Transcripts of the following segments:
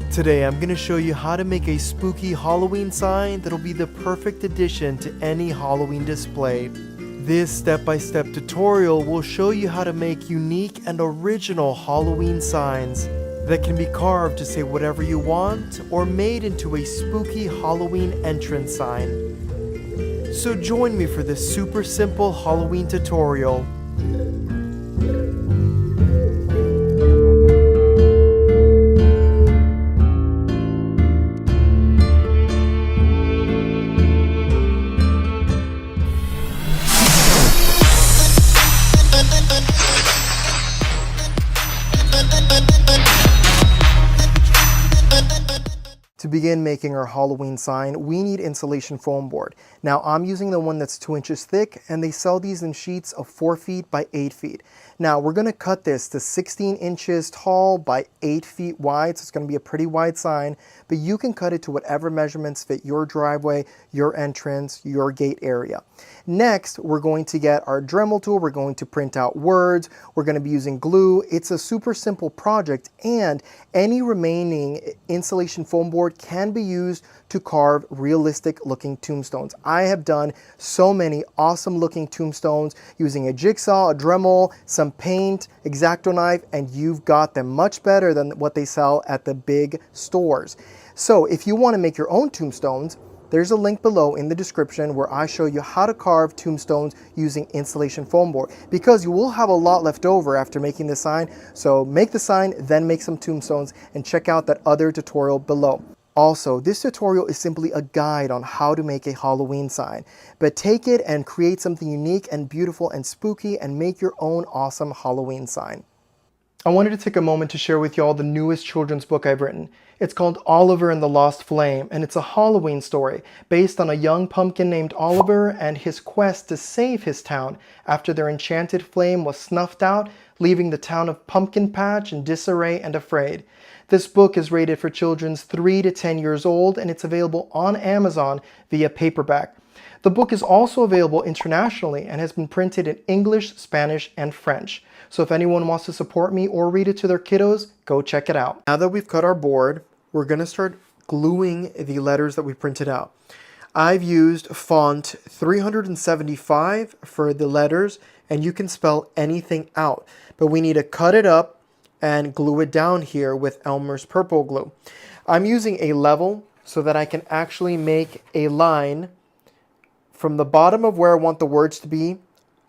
Today I'm going to show you how to make a spooky Halloween sign that'll be the perfect addition to any Halloween display. This step-by-step tutorial will show you how to make unique and original Halloween signs that can be carved to say whatever you want or made into a spooky Halloween entrance sign. So join me for this super simple Halloween tutorial. To begin making our Halloween sign, we need insulation foam board. Now I'm using the one that's 2 inches thick, and they sell these in sheets of 4 feet by 8 feet. Now we're going to cut this to 16 inches tall by 8 feet wide, so it's going to be a pretty wide sign, but you can cut it to whatever measurements fit your driveway, your entrance, your gate area. Next, we're going to get our Dremel tool. We're going to print out words. We're going to be using glue. It's a super simple project, and any remaining insulation foam board can be used to carve realistic looking tombstones. I have done so many awesome looking tombstones using a jigsaw, a Dremel, some paint, X-Acto knife, and you've got them much better than what they sell at the big stores. So if you want to make your own tombstones, there's a link below in the description where I show you how to carve tombstones using insulation foam board, because you will have a lot left over after making the sign. So make the sign, then make some tombstones, and check out that other tutorial below. Also, this tutorial is simply a guide on how to make a Halloween sign, but take it and create something unique and beautiful and spooky and make your own awesome Halloween sign. I wanted to take a moment to share with y'all the newest children's book I've written. It's called Oliver and the Lost Flame, and it's a Halloween story based on a young pumpkin named Oliver and his quest to save his town after their enchanted flame was snuffed out, leaving the town of Pumpkin Patch in disarray and afraid. This book is rated for children 3 to 10 years old, and it's available on Amazon via paperback. The book is also available internationally and has been printed in English, Spanish, and French. So if anyone wants to support me or read it to their kiddos, go check it out. Now that we've cut our board, we're going to start gluing the letters that we printed out. I've used font 375 for the letters, and you can spell anything out. But we need to cut it up and glue it down here with Elmer's purple glue. I'm using a level so that I can actually make a line from the bottom of where I want the words to be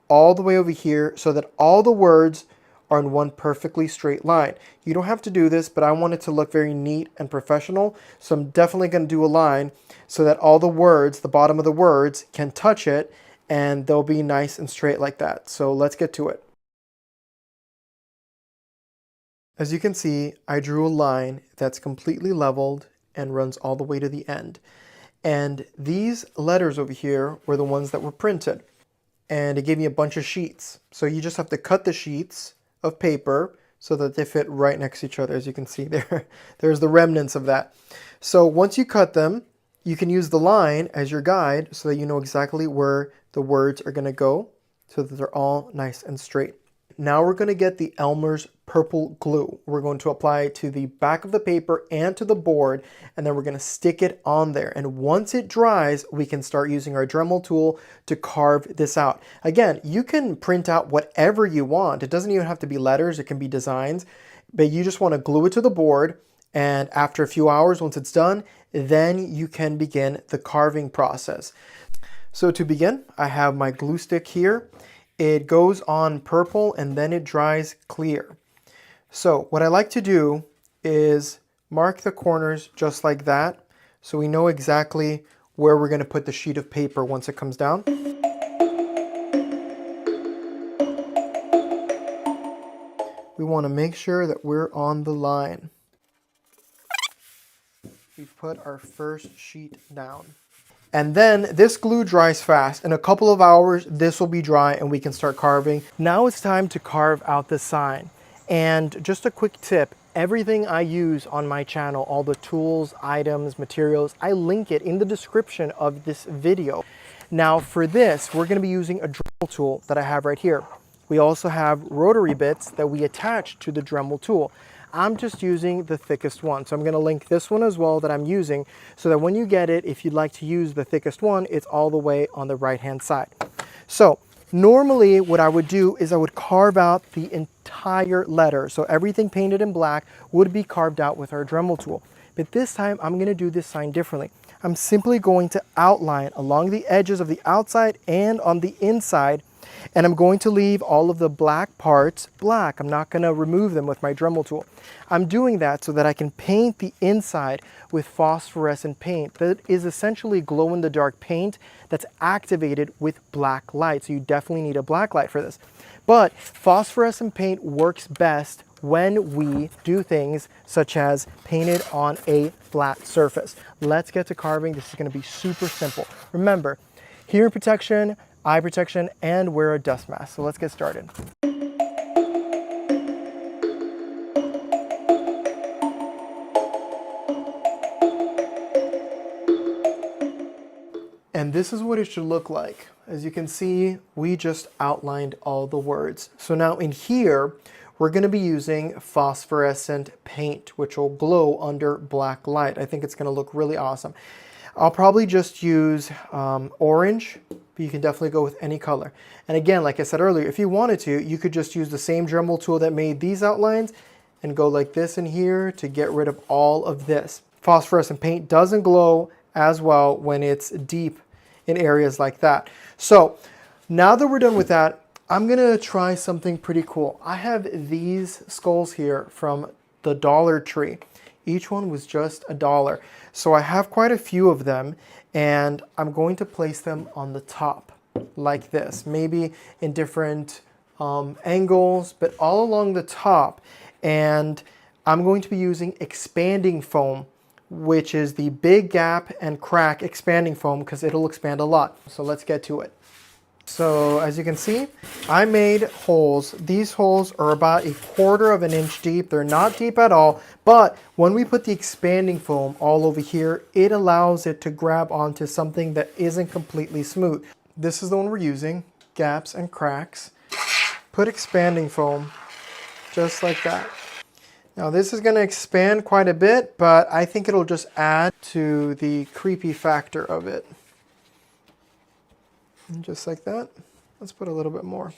all the way over here, so that all the words are in one perfectly straight line. You don't have to do this, but I want it to look very neat and professional, so I'm definitely going to do a line so that all the words, the bottom of the words, can touch it and they'll be nice and straight like that. So let's get to it. As you can see, I drew a line that's completely leveled and runs all the way to the end. And these letters over here were the ones that were printed. And it gave me a bunch of sheets. So you just have to cut the sheets of paper so that they fit right next to each other. As you can see there, there's the remnants of that. So once you cut them, you can use the line as your guide so that you know exactly where the words are going to go, so that they're all nice and straight. Now we're going to get the Elmer's purple glue. We're going to apply it to the back of the paper and to the board, and then we're going to stick it on there. And once it dries, we can start using our Dremel tool to carve this out. Again, you can print out whatever you want. It doesn't even have to be letters. It can be designs, but you just want to glue it to the board. And after a few hours, once it's done, then you can begin the carving process. So to begin, I have my glue stick here. It goes on purple and then it dries clear. So what I like to do is mark the corners just like that, so we know exactly where we're going to put the sheet of paper once it comes down. We want to make sure that we're on the line. We put our first sheet down. And then this glue dries fast. In a couple of hours, this will be dry and we can start carving. Now it's time to carve out the sign. And just a quick tip, everything I use on my channel, all the tools, items, materials, I link it in the description of this video. Now for this, we're going to be using a Dremel tool that I have right here. We also have rotary bits that we attach to the Dremel tool. I'm just using the thickest one. So I'm going to link this one as well that I'm using so that when you get it, if you'd like to use the thickest one, it's all the way on the right-hand side. So normally what I would do is I would carve out the entire letter. So everything painted in black would be carved out with our Dremel tool. But this time I'm going to do this sign differently. I'm simply going to outline along the edges of the outside and on the inside, and I'm going to leave all of the black parts black. I'm not going to remove them with my Dremel tool. I'm doing that so that I can paint the inside with phosphorescent paint that is essentially glow-in-the-dark paint that's activated with black light. So you definitely need a black light for this. But phosphorescent paint works best when we do things such as paint it on a flat surface. Let's get to carving. This is going to be super simple. Remember, hearing protection, eye protection, and wear a dust mask. So let's get started. And this is what it should look like. As you can see, we just outlined all the words. So now in here, we're going to be using phosphorescent paint, which will glow under black light. I think it's going to look really awesome. I'll probably just use orange, but you can definitely go with any color. And again, like I said earlier, if you wanted to, you could just use the same Dremel tool that made these outlines and go like this in here to get rid of all of this. Phosphorescent paint doesn't glow as well when it's deep in areas like that. So now that we're done with that, I'm gonna try something pretty cool. I have these skulls here from the Dollar Tree. Each one was just $1. So I have quite a few of them, and I'm going to place them on the top like this, maybe in different angles, but all along the top. And I'm going to be using expanding foam, which is the big gap and crack expanding foam, because it'll expand a lot. So let's get to it. So as you can see, I made holes. These holes are about 1/4 inch deep. They're not deep at all, but when we put the expanding foam all over here, it allows it to grab onto something that isn't completely smooth. This is the one we're using, gaps and cracks. Put expanding foam just like that. Now this is going to expand quite a bit, but I think it'll just add to the creepy factor of it. And just like that. Let's put a little bit more.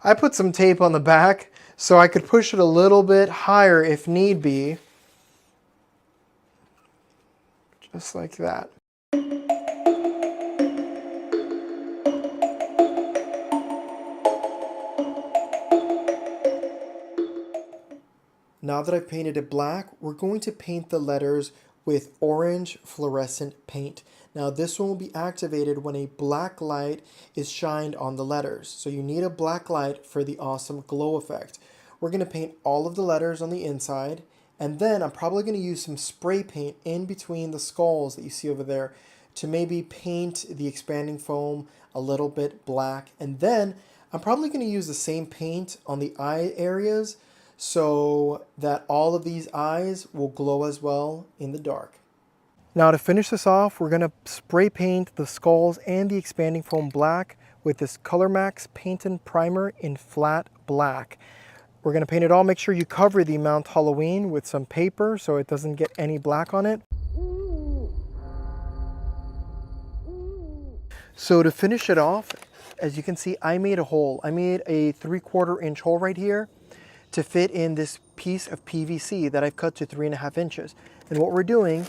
I put some tape on the back so I could push it a little bit higher if need be. Just like that. Now that I've painted it black, we're going to paint the letters with orange fluorescent paint. Now this one will be activated when a black light is shined on the letters. So you need a black light for the awesome glow effect. We're going to paint all of the letters on the inside, and then I'm probably going to use some spray paint in between the skulls that you see over there to maybe paint the expanding foam a little bit black. And then I'm probably going to use the same paint on the eye areas so that all of these eyes will glow as well in the dark. Now to finish this off, we're going to spray paint the skulls and the expanding foam black with this Color Max Paint and Primer in flat black. We're going to paint it all. Make sure you cover the Mount Halloween with some paper so it doesn't get any black on it. So to finish it off, as you can see, I made a hole. I made a 3/4 inch hole right here to fit in this piece of PVC that I've cut to 3.5 inches. And what we're doing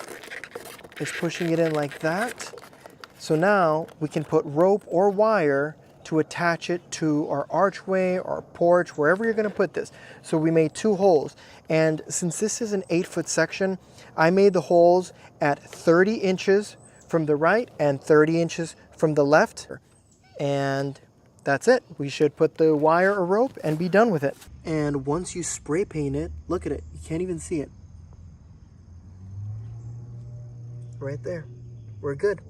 is pushing it in like that. So now we can put rope or wire to attach it to our archway or porch, wherever you're gonna put this. So we made 2 holes. And since this is an 8-foot section, I made the holes at 30 inches from the right and 30 inches from the left. And that's it. We should put the wire or rope and be done with it. And once you spray paint it, look at it. You can't even see it. Right there. We're good.